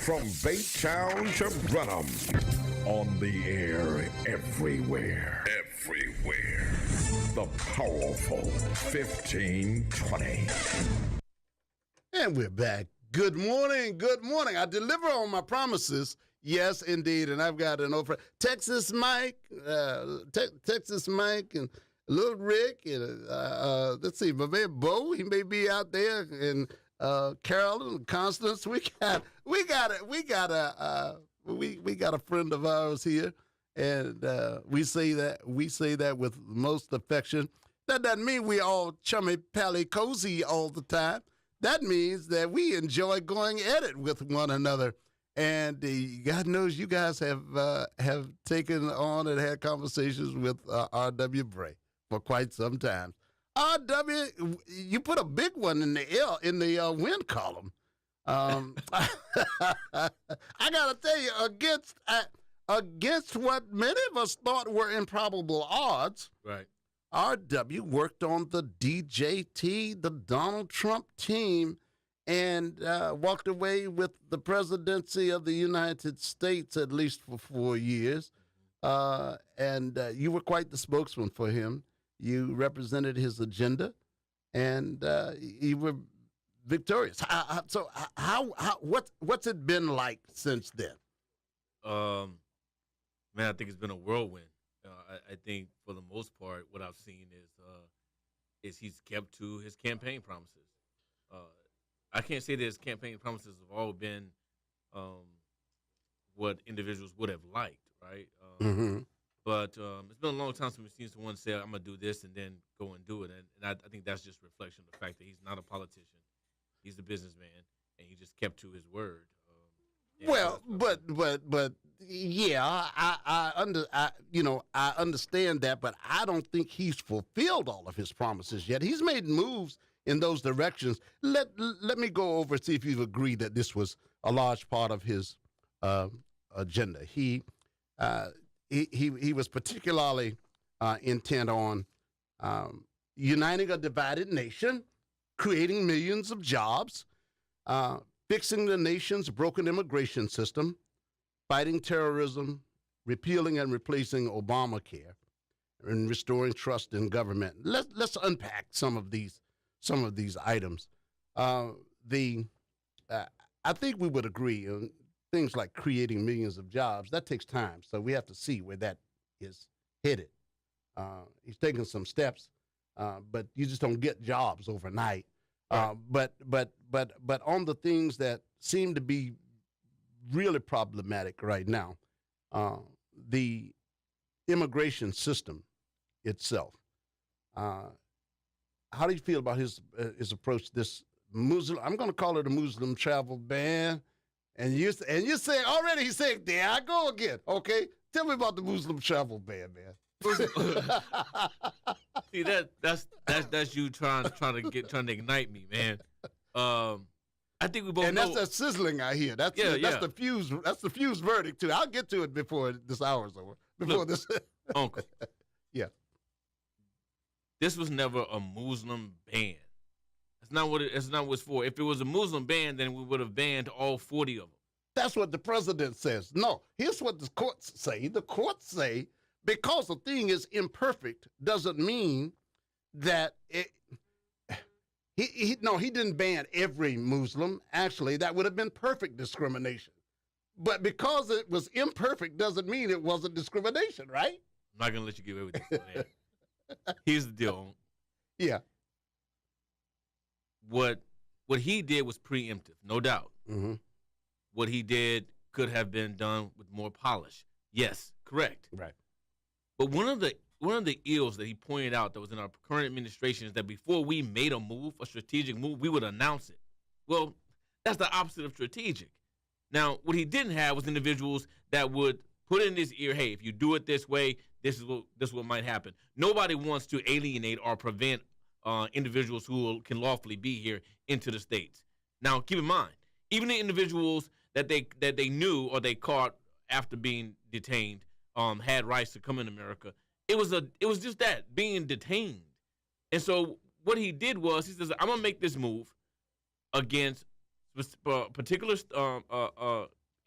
From Baytown to Brenham, on the air everywhere. Everywhere. The powerful 1520. And we're back. Good morning. Good morning. I deliver on my promises. Yes, indeed. And I've got an over Texas Mike, Texas Mike, and Little Rick, and let's see, my man Bo. He may be out there, and Carolyn and Constance. We got a friend of ours here, and we say that with most affection. That doesn't mean we all chummy pally cozy all the time. That means that we enjoy going at it with one another. And God knows you guys have taken on and had conversations with R.W. Bray for quite some time. R.W., you put a big one in the win column. I gotta tell you, against what many of us thought were improbable odds, right? R.W. worked on the DJT, the Donald Trump team, and walked away with the presidency of the United States, at least for 4 years. And you were quite the spokesman for him. You represented his agenda, and you were victorious. So what's it been like since then? Man, I think it's been a whirlwind. I think for the most part, what I've seen is he's kept to his campaign promises. I can't say that his campaign promises have all been what individuals would have liked, right? But it's been a long time since we've seen someone say, I'm going to do this and then go and do it. And I think that's just a reflection of the fact that he's not a politician. He's a businessman, and he just kept to his word. Well, but yeah, I understand that, but I don't think he's fulfilled all of his promises yet. He's made moves in those directions. Let me go over and see if you agree that this was a large part of his agenda. He was particularly intent on uniting a divided nation, creating millions of jobs, fixing the nation's broken immigration system, fighting terrorism, repealing and replacing Obamacare, and restoring trust in government. Let's unpack some of these items. I think we would agree on things like creating millions of jobs. That takes time, so we have to see where that is headed. He's taking some steps, but you just don't get jobs overnight. But on the things that seem to be really problematic right now, the immigration system itself. How do you feel about his approach? This Muslim, I'm going to call it a Muslim travel ban, and you say already. He's saying, there I go again. Okay, tell me about the Muslim travel ban, man. See that's you trying to ignite me, man. I think we both. And know. that's that sizzling I hear. That's the fuse. That's the fuse verdict too. I'll get to it before this hour's over. This. Uncle. Yeah. This was never a Muslim ban. That's not what it's for. If it was a Muslim ban, then we would have banned all 40 of them. That's what the president says. No, here's what the courts say. The courts say because the thing is imperfect doesn't mean that he didn't ban every Muslim. Actually, that would have been perfect discrimination. But because it was imperfect doesn't mean it wasn't discrimination, right? I'm not going to let you get away with this, man. Here's the deal. Yeah. What he did was preemptive, no doubt. Mm-hmm. What he did could have been done with more polish. Yes, correct. Right. But one of the ills that he pointed out that was in our current administration is that before we made a strategic move, we would announce it. Well, that's the opposite of strategic. Now, what he didn't have was individuals that would put in his ear, hey, if you do it this way, this is what might happen. Nobody wants to alienate or prevent individuals who can lawfully be here into the states. Now, keep in mind, even the individuals that they knew or they caught after being detained had rights to come in America. It was just that, being detained. And so what he did was he says, I'm gonna make this move against particular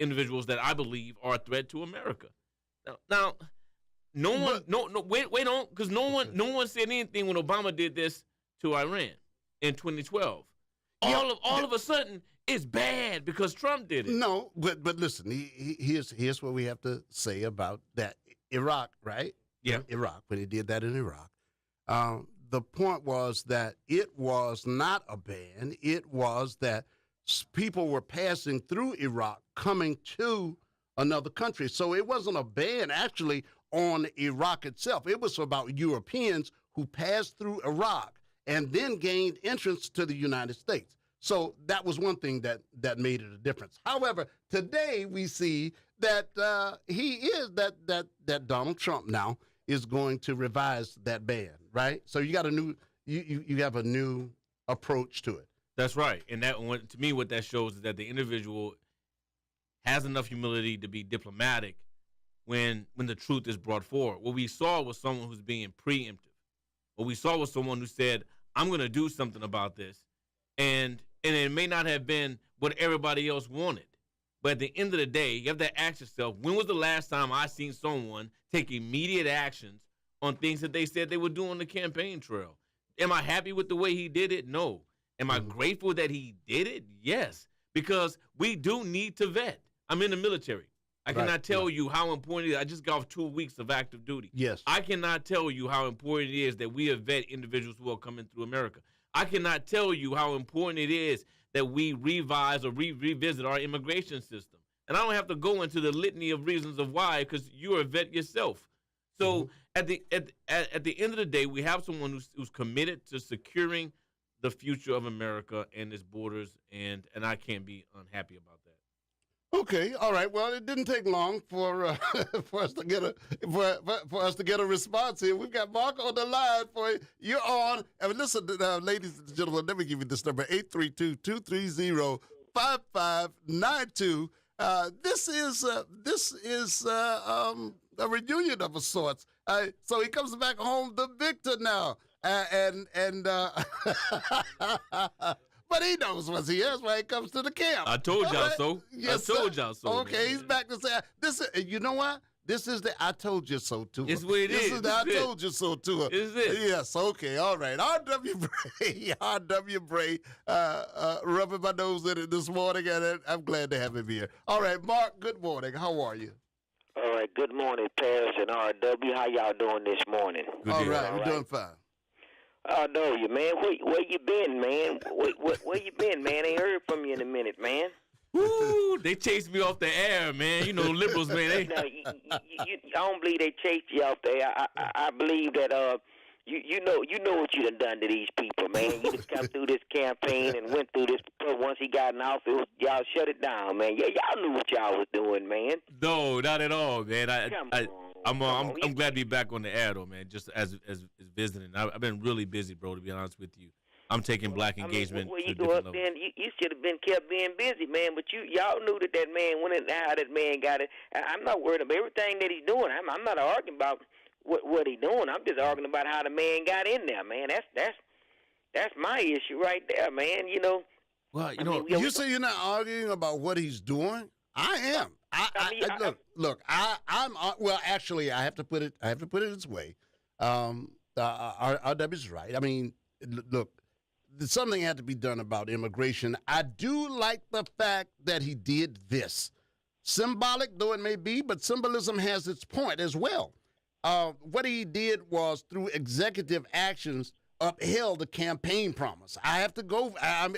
individuals that I believe are a threat to America. Now no one, wait on, because no one said anything when Obama did this to Iran in 2012. All of a sudden, it's bad because Trump did it. No, but listen, here's what we have to say about that. Iraq, right? Yeah. Iraq, when he did that in Iraq. The point was that it was not a ban. It was that people were passing through Iraq, coming to another country. So it wasn't a ban, actually, on Iraq itself. It was about Europeans who passed through Iraq and then gained entrance to the United States. So that was one thing that made it a difference. However, today we see that that Donald Trump now is going to revise that ban, right? So you got a new you have a new approach to it. That's right, and to me, what that shows is that the individual has enough humility to be diplomatic when the truth is brought forward. What we saw was someone who's being preemptive. What we saw was someone who said, "I'm going to do something about this," and it may not have been what everybody else wanted. But at the end of the day, you have to ask yourself, when was the last time I seen someone take immediate actions on things that they said they would do on the campaign trail? Am I happy with the way he did it? No. Am I grateful that he did it? Yes. Because we do need to vet. I'm in the military. I cannot tell you how important it is. I just got off 2 weeks of active duty. Yes. I cannot tell you how important it is that we vet individuals who are coming through America. I cannot tell you how important it is that we revise or revisit our immigration system. And I don't have to go into the litany of reasons of why, because you're a vet yourself. So at the end of the day, we have someone who's committed to securing the future of America and its borders, and I can't be unhappy about that. Okay, all right. Well, it didn't take long for for us to get a response here. We've got Mark on the line for you. You're on. And listen, ladies and gentlemen, let me give you this number: 832-230-5592. This is a reunion of a sorts. So he comes back home the victor now, but he knows what he is when it comes to the camp. I told y'all so. Yes, I told y'all so. Okay, man. He's back to say this. You know what? This is the I told you so tour. It's what it is. This is the I told you so tour. Is it? Yes. Okay. All right. R.W. Bray, rubbing my nose in it this morning, and I'm glad to have him here. All right, Mark. Good morning. How are you? All right. Good morning, Paris and R.W. How y'all doing this morning? Good All deal. right. We're doing fine. I know you, man. Where you been, man? Where you been, man? Ain't heard from you in a minute, man. Woo! They chased me off the air, man. You know, liberals, man. They... No, I don't believe they chased you off there. I believe that you know what you done to these people, man. You just come through this campaign and went through this. Once he got in office, y'all shut it down, man. Yeah, y'all knew what y'all was doing, man. No, not at all, man. I'm on. glad to be back on the air, though, man. Just as visiting, I've been really busy, bro. To be honest with you, I'm taking black engagement. Well, you to go up levels. there, and you should have been kept being busy, man. But y'all knew that man went in, how that man got it. I'm not worried about everything that he's doing. I'm not arguing about what he's doing. I'm just arguing about how the man got in there, man. That's my issue right there, man. You know. Well, You say you're not arguing about what he's doing? I am. Well, actually, I have to put it this way. RW's right. I mean, look, something had to be done about immigration. I do like the fact that he did this. Symbolic though it may be, but symbolism has its point as well. What he did was, through executive actions, upheld the campaign promise. I have to go. I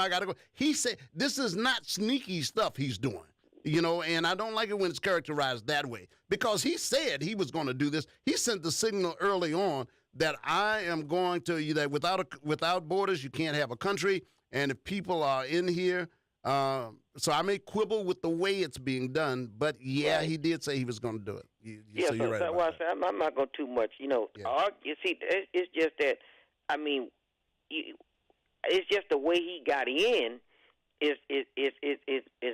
got to go. He said this is not sneaky stuff he's doing. And I don't like it when it's characterized that way, because he said he was going to do this. He sent the signal early on that I am going to, that without borders, you can't have a country. And if people are in here, so I may quibble with the way it's being done, but yeah, he did say he was going to do it. So you're right about that. I'm not going too much, You see, it's just that, I mean, it's just the way he got in. Is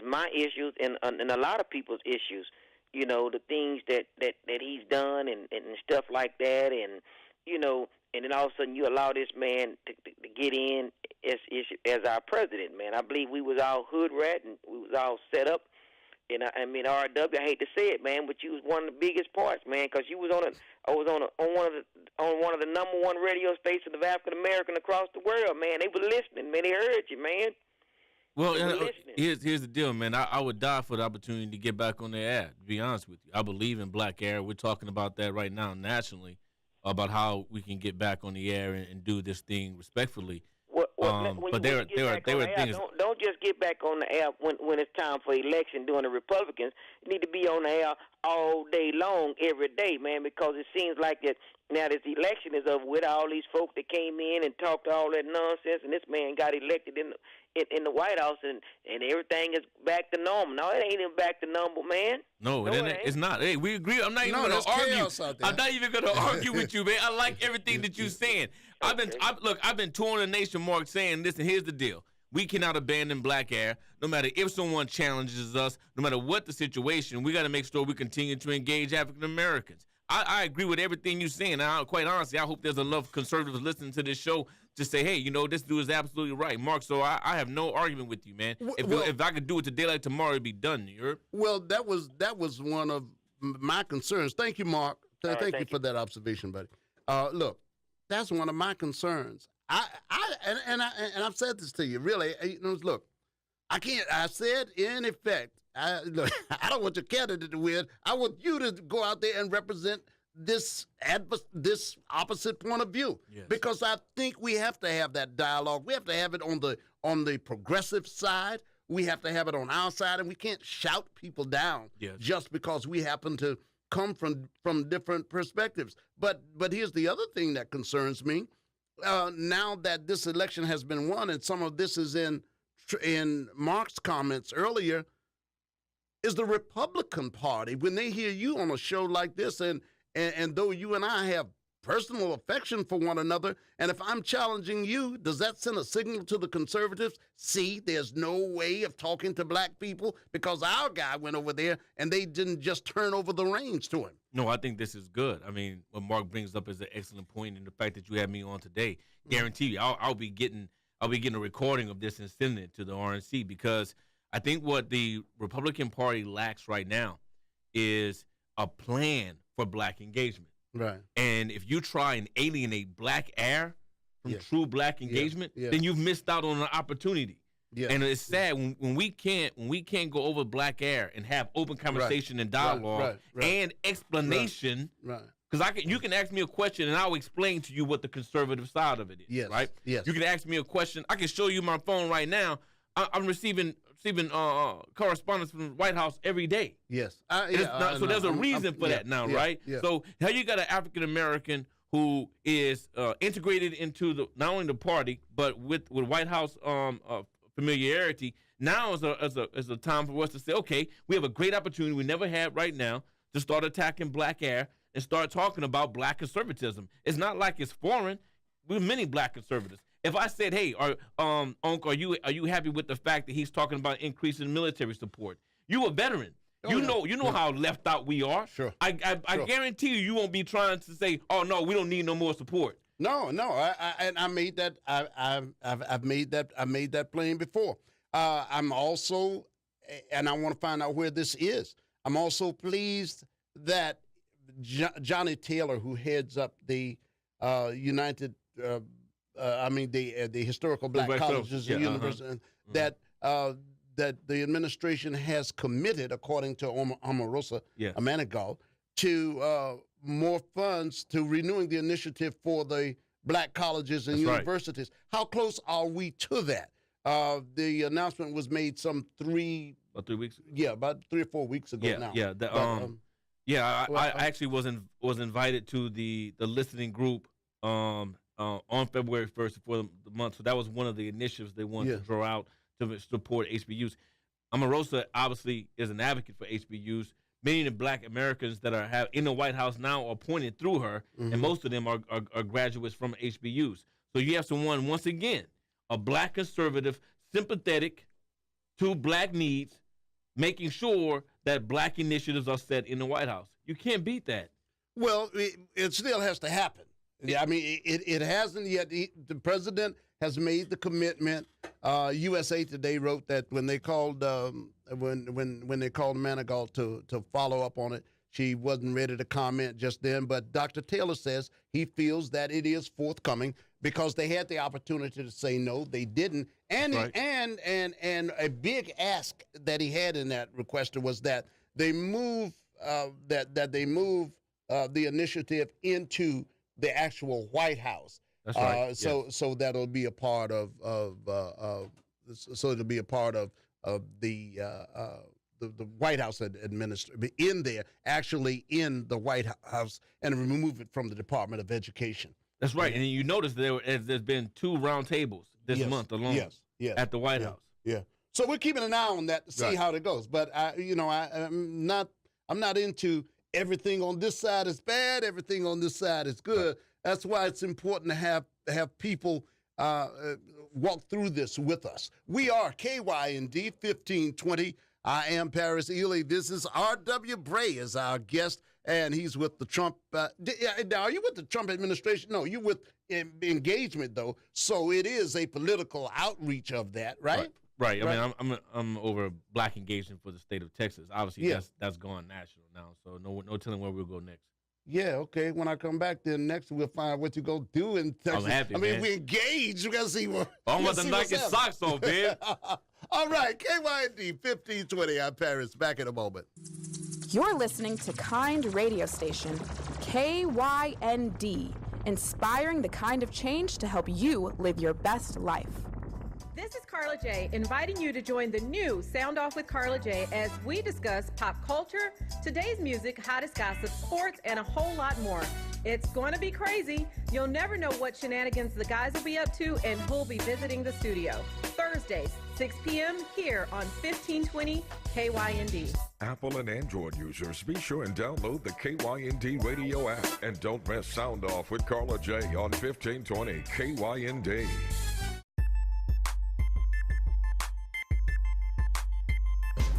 my issues and a lot of people's issues, the things that he's done and stuff like that, and and then all of a sudden you allow this man to get in as our president, man. I believe we was all hood rat and we was all set up, And I mean, RW, I hate to say it, man, but you was one of the biggest parts, man, because you was on one of the number one radio stations of African American across the world, man. They were listening, man. They heard you, man. Well, here's the deal, man. I would die for the opportunity to get back on the air, to be honest with you. I believe in black air. We're talking about that right now nationally, about how we can get back on the air and do this thing respectfully. But there were things. Don't just get back on the air when it's time for election during the Republicans. You need to be on the air all day long, every day, man, because it seems like that now that the election is over with, all these folks that came in and talked all that nonsense, and this man got elected in the White House, and everything is back to normal. No, it ain't even back to normal, man. No, it's not. Hey, we agree. I'm not even going to argue. I'm not even going to argue with you, man. I like everything that you're saying. Okay. I've been touring the nation, Mark, saying, listen, here's the deal. We cannot abandon black air, no matter if someone challenges us, no matter what the situation. We got to make sure we continue to engage African Americans. I agree with everything you're saying. Quite honestly, I hope there's enough conservatives listening to this show to say, hey, this dude is absolutely right, Mark. So I have no argument with you, man. If I could do it today like tomorrow, it'd be done. You heard? Well, that was one of my concerns. Thank you, Mark. Thank you for that observation, buddy. Look, that's one of my concerns. I've said this to you. Really, look, I can't. I said in effect, I don't want your candidate to win. I want you to go out there and represent this opposite point of view. Yes. Because I think we have to have that dialogue. We have to have it on the progressive side. We have to have it on our side, and we can't shout people down just because we happen to come from different perspectives. But here's the other thing that concerns me. Now that this election has been won, and some of this is in Mark's comments earlier, is the Republican Party, when they hear you on a show like this, and though you and I have personal affection for one another, and if I'm challenging you, does that send a signal to the conservatives? See, there's no way of talking to black people because our guy went over there and they didn't just turn over the reins to him. No, I think this is good. I mean, what Mark brings up is an excellent point, and the fact that you had me on today, guarantee you, I'll be getting a recording of this and sending it to the RNC, because I think what the Republican Party lacks right now is a plan for black engagement. Right. And if you try and alienate black air from true black engagement, then you've missed out on an opportunity. Yeah. And it's sad when we can't go over black air and have open conversation and dialogue and explanation. Right. Because you can ask me a question and I'll explain to you what the conservative side of it is. Yes. Right. Yes. You can ask me a question. I can show you my phone right now. I'm receiving correspondence from the White House every day. Yes. So there's a reason for that now, right? Yeah. So how you got an African American who is integrated into not only the party but with White House familiarity. Now is a time for us to say, okay, we have a great opportunity we never had right now to start attacking black air and start talking about black conservatism. It's not like it's foreign. We're many black conservatives. If I said, hey, Uncle, are you happy with the fact that he's talking about increasing military support? You a veteran. You know how left out we are. Sure. I guarantee you won't be trying to say, oh no, we don't need no more support. No. I made that. I've made that plain before. I'm also, and I want to find out where this is. I'm also pleased that Johnny Taylor, who heads up the the historical black colleges and universities, that the administration has committed, according to Omarosa Amanigal, to more funds to renewing the initiative for the black colleges and universities. Right. How close are we to that? The announcement was made about 3 weeks ago. Yeah, about 3 or 4 weeks ago now. Yeah. I actually was invited to the listening group on February 1st for the month. So that was one of the initiatives they wanted to draw out to support HBUs. Omarosa obviously is an advocate for HBUs. Many of the black Americans that are in the White House now are appointed through her, and most of them are graduates from HBUs. So you have someone, once again, a black conservative, sympathetic to black needs, making sure that black initiatives are set in the White House. You can't beat that. Well, it still has to happen. Yeah, I mean, it hasn't yet. The president has made the commitment. USA Today wrote that when they called when they called Manigault to follow up on it, she wasn't ready to comment just then. But Dr. Taylor says he feels that it is forthcoming because they had the opportunity to say no, they didn't. And Right. and a big ask that he had in that request was that they move the initiative into the actual White House. That's right. So that'll be a part of so it'll be a part of the White House in there, actually in the White House, and remove it from the Department of Education. That's right. And you notice there's been 2 round tables this month alone at the White House. Yeah. So we're keeping an eye on that to see how it goes. But I'm not into everything on this side is bad, everything on this side is good. Right. That's why it's important to have people walk through this with us. We are KYND 1520. I am Paris Ely. This is R.W. Bray as our guest, and he's with the Trump. Now, are you with the Trump administration? No, you're with engagement, though. So it is a political outreach of that, right? Right. I mean, I'm over black engagement for the state of Texas. Obviously, that's gone national now. So no telling where we'll go next. Yeah, okay. When I come back, then next we'll find what you go do in Texas. I'm happy, man. We engage. We got to see what. I'm about to knock your socks off, man. All right, KYND 1520. I'm Paris. Back in a moment. You're listening to KYND radio station, KYND, inspiring the kind of change to help you live your best life. This is Carla J, inviting you to join the new Sound Off with Carla J as we discuss pop culture, today's music, hottest gossip, sports, and a whole lot more. It's going to be crazy. You'll never know what shenanigans the guys will be up to and who'll be visiting the studio. Thursdays, 6 p.m. here on 1520 KYND. Apple and Android users, be sure and download the KYND radio app. And don't miss Sound Off with Carla J on 1520 KYND.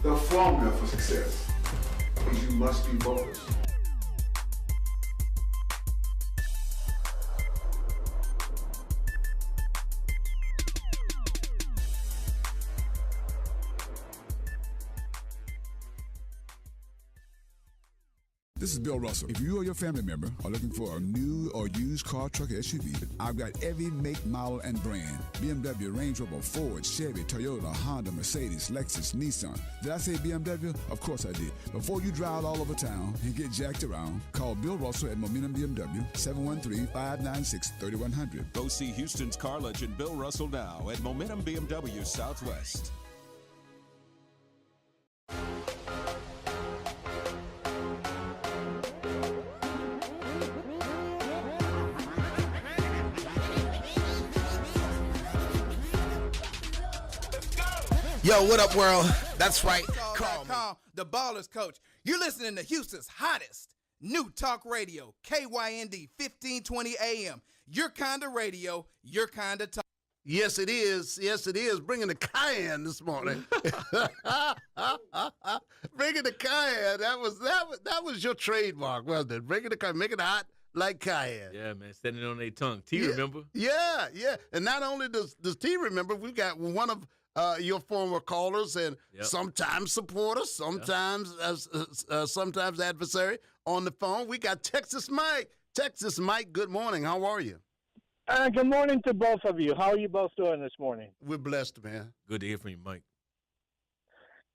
The formula for success is you must be focused. This is Bill Russell. If you or your family member are looking for a new or used car, truck, or SUV, I've got every make, model, and brand. BMW, Range Rover, Ford, Chevy, Toyota, Honda, Mercedes, Lexus, Nissan. Did I say BMW? Of course I did. Before you drive all over town and get jacked around, call Bill Russell at Momentum BMW, 713-596-3100. Go see Houston's car legend Bill Russell now at Momentum BMW Southwest. Yo, what up, world? That's right. Call the Ballers Coach. You're listening to Houston's hottest new talk radio, KYND 1520 AM. Your kind of radio, your kind of talk. Yes, it is. Yes, it is. Bringing the cayenne this morning. Bringing the cayenne. That was your trademark, wasn't it? Bringing the cayenne, making it hot like cayenne. Yeah, man, setting it on their tongue. T, remember? Yeah. And not only does T remember, we've got one of your former callers and sometimes supporters, sometimes sometimes adversary on the phone. We got Texas Mike. Texas Mike, good morning. How are you? Good morning to both of you. How are you both doing this morning? We're blessed, man. Good to hear from you, Mike.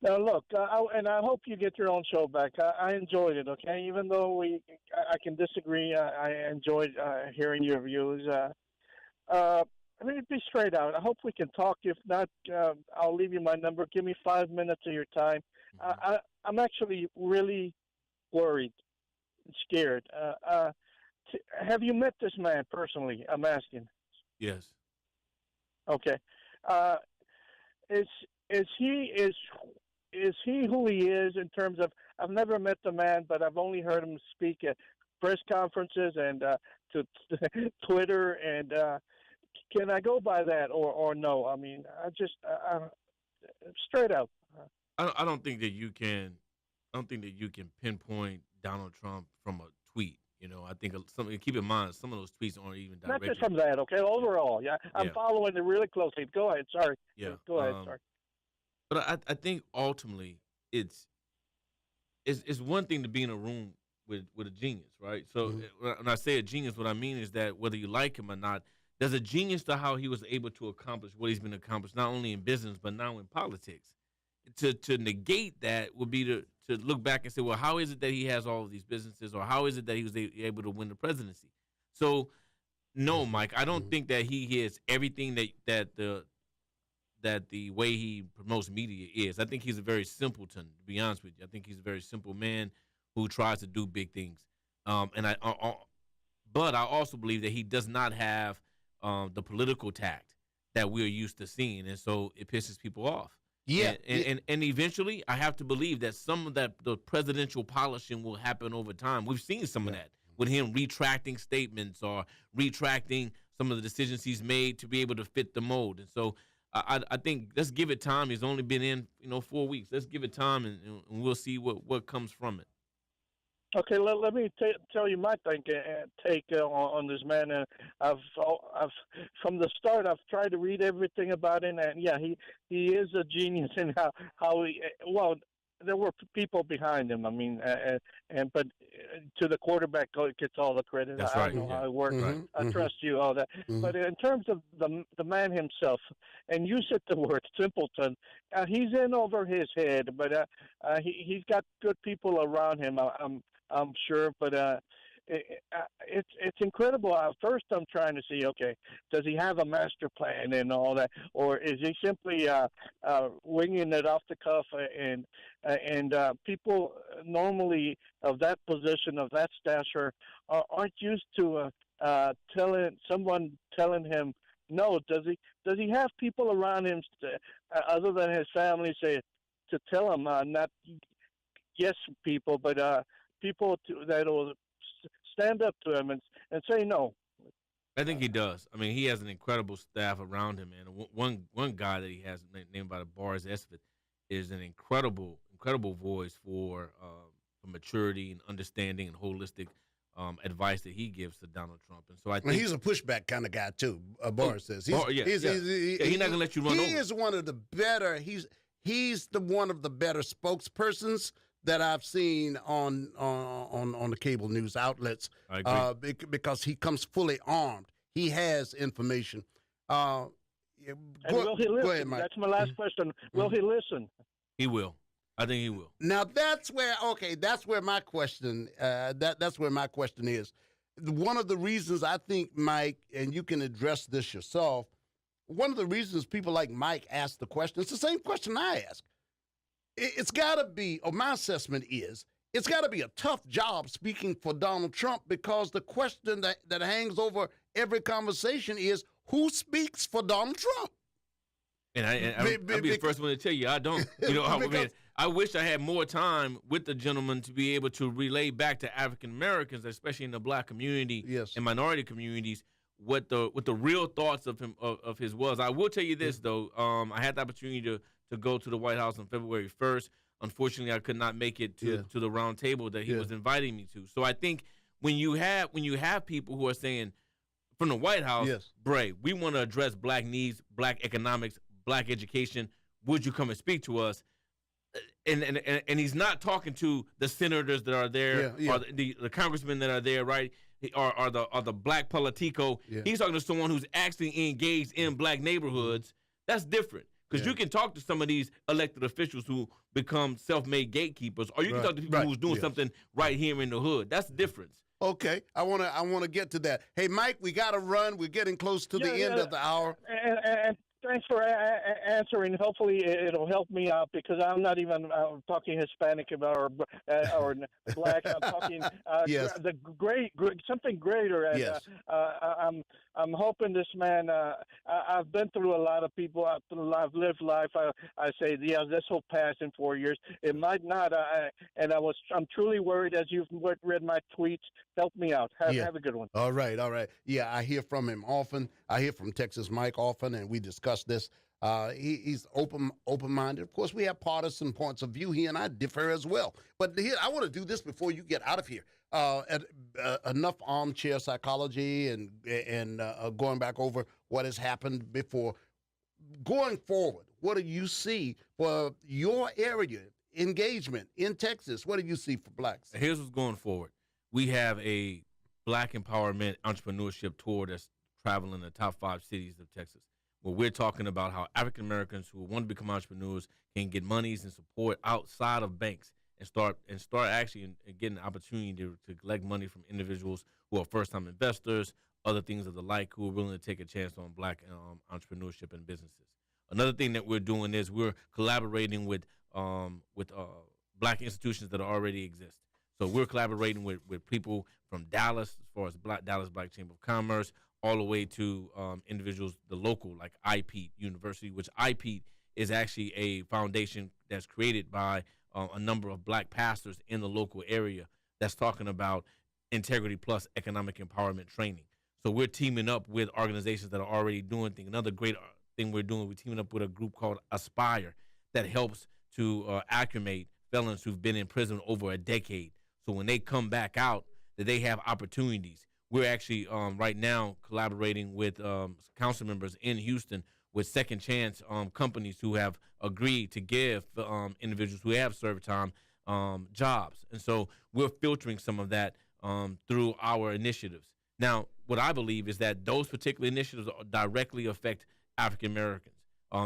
Now, look, I hope you get your own show back. I enjoyed it, okay? Even though I can disagree, I enjoyed hearing your views. I mean, be straight out. I hope we can talk. If not, I'll leave you my number. Give me 5 minutes of your time. I'm actually really worried and scared. Have you met this man personally? I'm asking. Yes. Okay. Is he who he is in terms of? I've never met the man, but I've only heard him speak at press conferences and to Twitter. And can I go by that or no? I mean, I just straight out. I don't think that you can. I don't think that you can pinpoint Donald Trump from a tweet. I think something. Keep in mind, some of those tweets aren't even Not directly. just from that, okay? Overall, I'm following it really closely. Go ahead, sorry. Yeah. Go ahead, sorry. But I think ultimately it's one thing to be in a room with a genius, right? So when I say a genius, what I mean is that whether you like him or not, there's a genius to how he was able to accomplish what he's been accomplished, not only in business but now in politics. To negate that would be to look back and say, well, how is it that he has all of these businesses, or how is it that he was able to win the presidency? So, no, Mike, I don't think that he is everything that the way he promotes media is. I think he's a very simpleton, to be honest with you. I think he's a very simple man who tries to do big things. But I also believe that he does not have the political tact that we're used to seeing, and so it pisses people off. Yeah, and eventually, I have to believe that some of the presidential polishing will happen over time. We've seen some of that with him retracting statements or retracting some of the decisions he's made to be able to fit the mold. And so I think let's give it time. He's only been in 4 weeks. Let's give it time, and we'll see what comes from it. Okay, let me tell you my take on this man. I've from the start I've tried to read everything about him, and he is a genius in how he. Well, there were people behind him. I mean, but to the quarterback gets all the credit. That's I don't know how it works. I trust you, all that. But in terms of the man himself, and you said the word simpleton, he's in over his head, but he's got good people around him. I'm sure, but it's incredible. First, I'm trying to see, okay, does he have a master plan and all that, or is he simply winging it off the cuff? And people normally of that position, of that stature, aren't used to telling him no. Does he have people around him other than his family to tell him not yes people, but people that will stand up to him and say no? I think he does. I mean, he has an incredible staff around him, man. One guy that he has named by the Boris Esfit is an incredible voice for maturity and understanding and holistic advice that he gives to Donald Trump. And so I think he's a pushback kind of guy too. Boris says he's not gonna let you run over. He is one of the better. He's one of the better spokespersons that I've seen on the cable news outlets. I agree. Because he comes fully armed. He has information. Will he listen? Go ahead, Mike. That's my last question. Will he listen? He will. I think he will. Now that's where my question that's where my question is. One of the reasons I think, Mike, and you can address this yourself, one of the reasons people like Mike ask the question, it's the same question I ask. It's got to be, or my assessment is, it's got to be a tough job speaking for Donald Trump, because the question that hangs over every conversation is, who speaks for Donald Trump? And I'll be the first one to tell you, I don't. I wish I had more time with the gentleman to be able to relay back to African Americans, especially in the Black community and minority communities, what the real thoughts of him of his was. I will tell you this though, I had the opportunity to go to the White House on February 1st. Unfortunately, I could not make it to the round table that he was inviting me to. So I think when you have people who are saying from the White House, Bray, we want to address Black needs, Black economics, Black education. Would you come and speak to us? And he's not talking to the senators that are there or the congressmen that are there, right? Or the Black politico. He's talking to someone who's actually engaged in Black neighborhoods. That's different. Because you can talk to some of these elected officials who become self-made gatekeepers, or you can talk to people who's doing something right here in the hood. That's the difference. Okay, I want to get to that. Hey, Mike, we got to run. We're getting close to the end of the hour. And thanks for answering. Hopefully, it'll help me out, because I'm not even talking Hispanic or Black. I'm talking the something greater. And, I'm hoping this man. I've been through a lot of people. I've lived life. I say, this will pass in 4 years. It might not. I'm truly worried. As you've read my tweets, help me out. Have a good one. All right. Yeah, I hear from him often. I hear from Texas Mike often, and we discuss this. He's open-minded. Of course, we have partisan points of view. He and I differ as well. But here, I want to do this before you get out of here. Enough armchair psychology and going back over what has happened before. Going forward, what do you see for your area, engagement in Texas? What do you see for blacks? Here's what's going forward. We have a Black Empowerment Entrepreneurship Tour that's traveling the top 5 cities of Texas, where we're talking about how African Americans who want to become entrepreneurs can get monies and support outside of banks and start actually getting an opportunity to collect money from individuals who are first-time investors, other things of the like, who are willing to take a chance on black entrepreneurship and businesses. Another thing that we're doing is we're collaborating with black institutions that already exist. So we're collaborating with people from Dallas, as far as Dallas Black Chamber of Commerce, all the way to individuals, the local, like IPEAT University, which IPEAT is actually a foundation that's created by a number of black pastors in the local area that's talking about Integrity Plus economic empowerment training. So we're teaming up with organizations that are already doing things. Another great thing we're doing, we're teaming up with a group called Aspire that helps to acclimate felons who've been in prison over a decade. So when they come back out, that they have opportunities. We're actually right now collaborating with council members in Houston with Second Chance companies who have agreed to give individuals who have served time jobs. And so we're filtering some of that through our initiatives. Now, what I believe is that those particular initiatives directly affect African Americans.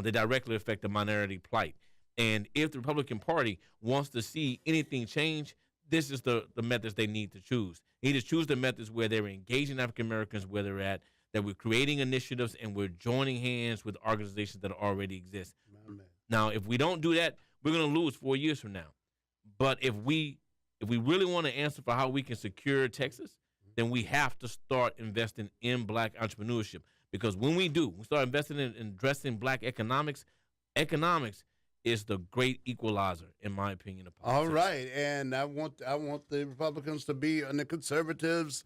They directly affect the minority plight. And if the Republican Party wants to see anything change, this is the methods they need to choose. They need to choose the methods where they're engaging African Americans where they're at, that we're creating initiatives and we're joining hands with organizations that already exist. Now, if we don't do that, we're going to lose 4 years from now. But if we really want to answer for how we can secure Texas, then we have to start investing in black entrepreneurship. Because when we do, we start investing in addressing black economics is the great equalizer, in my opinion. All right, and I want the Republicans to be and the conservatives